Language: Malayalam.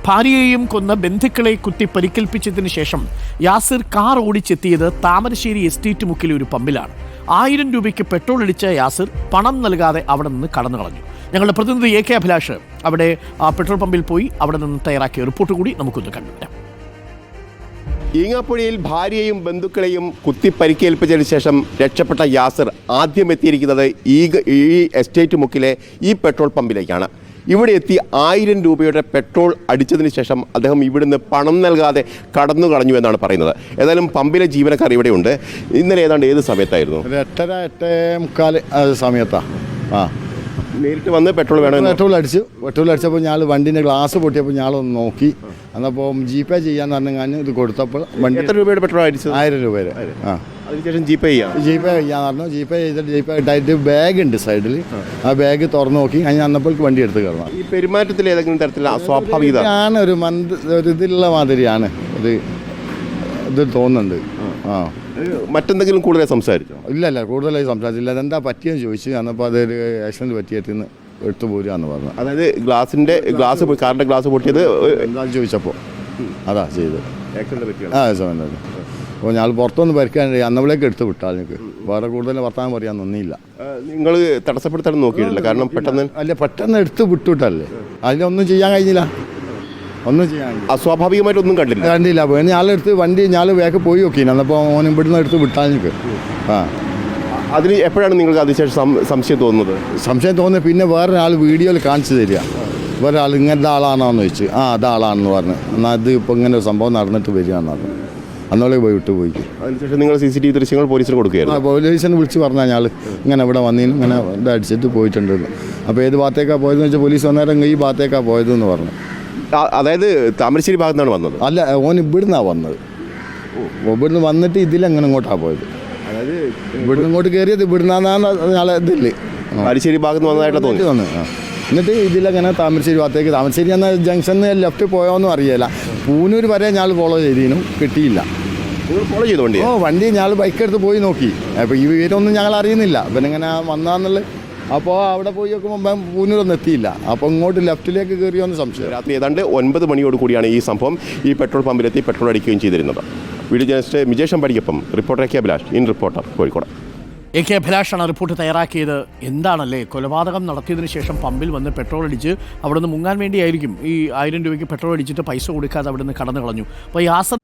ഭാര്യയെയും കൊന്ന ബന്ധുക്കളെ കുത്തി പരിക്കേൽപ്പിച്ചതിന് ശേഷം യാസിർ കാർ ഓടിച്ചെത്തിയത് താമരശ്ശേരി എസ്റ്റേറ്റ് മുക്കിലെ ഒരു പമ്പിലാണ്. 1000 രൂപയ്ക്ക് പെട്രോൾ അടിച്ച യാസിർ പണം നൽകാതെ അവിടെ നിന്ന് കടന്നു കളഞ്ഞു. ഞങ്ങളുടെ പ്രതിനിധി AK അഭിലാഷ് അവിടെ പെട്രോൾ പമ്പിൽ പോയി അവിടെ നിന്ന് തയ്യാറാക്കിയ റിപ്പോർട്ട് കൂടി നമുക്കൊന്ന് കണ്ടുവരാം. ഈങ്ങാപ്പുഴയിൽ ഭാര്യയെയും ബന്ധുക്കളെയും കുത്തി പരിക്കേൽപ്പിച്ചതിന് ശേഷം രക്ഷപ്പെട്ട യാസിർ ആദ്യം എത്തിയിരിക്കുന്നത് ഈ എസ്റ്റേറ്റ് മുക്കിലെ ഈ പെട്രോൾ പമ്പിലേക്കാണ്. ഇവിടെ എത്തി 1000 രൂപയുടെ പെട്രോൾ അടിച്ചതിന് ശേഷം അദ്ദേഹം ഇവിടുന്ന് പണം നൽകാതെ കടന്നു കളഞ്ഞു എന്നാണ് പറയുന്നത്. ഏതായാലും പമ്പിലെ ജീവനക്കാർ ഇവിടെയുണ്ട്. ഇന്നലെ ഏതാണ്ട് ഏത് സമയത്തായിരുന്നു? 8:45 സമയത്താണ്. നേരിട്ട് വന്ന് പെട്രോൾ വേണം. പെട്രോൾ അടിച്ചപ്പോൾ ഞാൻ വണ്ടീൻ്റെ ഗ്ലാസ് പൊട്ടിയപ്പോൾ ഞാനൊന്ന് നോക്കി. എന്നപ്പോൾ GPay ചെയ്യാന്ന് പറഞ്ഞു ഇത് കൊടുത്തപ്പോൾ വണ്ടി. എത്ര രൂപയുടെ പെട്രോൾ അടിച്ചത്? 1000 രൂപയുടെ. അതിനുശേഷം GPay ചെയ്യാന്ന് പറഞ്ഞു. GPay ചെയ്തിട്ട് GPay ഇട്ടായിട്ട് ബാഗ് ഉണ്ട് സൈഡിൽ. ആ ബാഗ് തുറന്നു നോക്കി. അതിന് അന്നപ്പോൾ വണ്ടി എടുത്ത് കയറണം. ഈ പെരുമാറ്റത്തിൽ ഏതെങ്കിലും തരത്തിലുള്ള അസ്വാഭാവികത ഞാനൊരു ഒരു ഇതിലുള്ള മാതിരിയാണ് ഇത് തോന്നുന്നുണ്ട്. മറ്റെന്തെങ്കിലും കൂടുതൽ സംസാരിച്ചോ? ഇല്ല കൂടുതലായി സംസാരിച്ചില്ല. അതെന്താ പറ്റിയെന്ന് ചോദിച്ചു. അന്നപ്പോൾ അതൊരു ആക്സിഡൻറ്റ് പറ്റിയെന്ന് എടുത്തു പോരുകയെന്ന് പറഞ്ഞു. അതായത് കാറിൻ്റെ ഗ്ലാസ് പൊട്ടിയത് എന്താ ചോദിച്ചപ്പോൾ അതാ ചെയ്തത്. ആക്സിഡന്റ് പറ്റിയാണ്. സമയത്ത് അപ്പോൾ ഞാൻ പുറത്തൊന്ന് പരിക്കാൻ അന്നവിടേക്ക് എടുത്ത് വിട്ടാൽ എനിക്ക് വേറെ കൂടുതൽ വർത്താനം പറയാൻ നന്ദിയില്ല. നിങ്ങൾ തടസ്സപ്പെടുത്താൻ നോക്കിയിട്ടില്ല? കാരണം പെട്ടെന്ന് എടുത്ത് വിട്ടുവിട്ടല്ലേ, അതിലൊന്നും ചെയ്യാൻ കഴിഞ്ഞില്ല. ഒന്നും ചെയ്യാൻ അസ്വാഭാവികമായിട്ടൊന്നും കണ്ടില്ല. ഞാനെടുത്ത് വണ്ടി വേഗം പോയി നോക്കി. അന്നപ്പോൾ ഓൻ ഇവിടുന്ന് എടുത്ത് വിട്ടാൽ എനിക്ക് അതിന് എപ്പോഴാണ് നിങ്ങൾക്ക് അതിശേഷം സംശയം തോന്നുന്നത്? പിന്നെ വേറൊരാൾ വീഡിയോയിൽ കാണിച്ചു തരിക. വേറൊരാൾ ഇങ്ങനത്തെ ആളാണോ എന്ന് ചോദിച്ചു. അതാളാണെന്ന് പറഞ്ഞു. എന്നാൽ അത് ഇപ്പോൾ ഇങ്ങനെ ഒരു സംഭവം നടന്നിട്ട് വരികയെന്ന് പറഞ്ഞു. അന്നോളെ വിട്ടുപോയി. അതിനുശേഷം നിങ്ങൾ CCTV ദൃശ്യങ്ങൾ പോലീസിന് കൊടുക്കുകയായിരുന്നു? പോലീസിനെ വിളിച്ച് പറഞ്ഞാൽ ഞാൻ ഇങ്ങനെ ഇവിടെ വന്നീനും ഇങ്ങനെ അടിച്ചിട്ട് പോയിട്ടുണ്ട്. അപ്പോൾ ഏത് ഭാഗത്തേക്കാണ് പോയതെന്ന് വെച്ചാൽ പോലീസ് വന്നേരം ഈ ഭാഗത്തേക്കാണ് പോയതെന്ന് പറഞ്ഞു. അതായത് താമരശ്ശേരി ഭാഗത്തു നിന്നാണ് വന്നത്? അല്ല, ഓൻ ഇവിടുന്നാണ് വന്നത്. ഇവിടുന്ന് വന്നിട്ട് ഇതിലെങ്ങനെ ഇങ്ങോട്ടാണ് പോയത്. അതായത് ഇവിടുന്ന് ഇങ്ങോട്ട് കയറിയത് ഇവിടുന്നാണ് ഇതില്ലേ താമരശ്ശേരി ഭാഗത്ത് നിന്ന് വന്നതായിട്ട് തോന്നി. എന്നിട്ട് ഇതിലങ്ങനെ താമരശ്ശേരി എന്ന ജംഗ്ഷനിൽ ലെഫ്റ്റ് പോയോന്നും അറിയില്ല. പൂനൂർ വരെ ഞാൻ ഫോളോ ചെയ്തിനും കിട്ടിയില്ല. ഫോളോ ചെയ്തു വണ്ടി? വണ്ടി ഞാൻ ബൈക്ക് എടുത്ത് പോയി നോക്കി. അപ്പോൾ ഈ വിവരമൊന്നും ഞങ്ങൾ അറിയുന്നില്ല. പിന്നെ ഇങ്ങനെ വന്നാന്നുള്ളത്. അപ്പോൾ അവിടെ പോയി നോക്കുമ്പോൾ പൂനൂരൊന്നും എത്തിയില്ല. അപ്പോൾ ഇങ്ങോട്ട് ലെഫ്റ്റിലേക്ക് കയറിയോന്ന് സംശയം. രാത്രി ഏതാണ്ട് 9 മണിയോട് കൂടിയാണ് ഈ സംഭവം. ഈ പെട്രോൾ പമ്പിലെത്തി പെട്രോൾ അടിക്കുകയും ചെയ്തിരുന്നത്. വീഡിയോ ജേർണലിസ്റ്റ് മിജേഷ് അമ്പടിക്കൊപ്പം reporter AK Abhilash, in reporter, Kozhikode. AK അഭിലാഷാണ് റിപ്പോർട്ട് തയ്യാറാക്കിയത്. എന്താണല്ലേ, കൊലപാതകം നടത്തിയതിനു ശേഷം പമ്പിൽ വന്ന് പെട്രോൾ അടിച്ച് അവിടെ നിന്ന് മുങ്ങാൻ വേണ്ടിയായിരിക്കും ഈ 1000 രൂപയ്ക്ക് പെട്രോൾ അടിച്ചിട്ട് പൈസ കൊടുക്കാതെ അവിടെ നിന്ന് കടന്നു കളഞ്ഞു. അപ്പോൾ യാസർ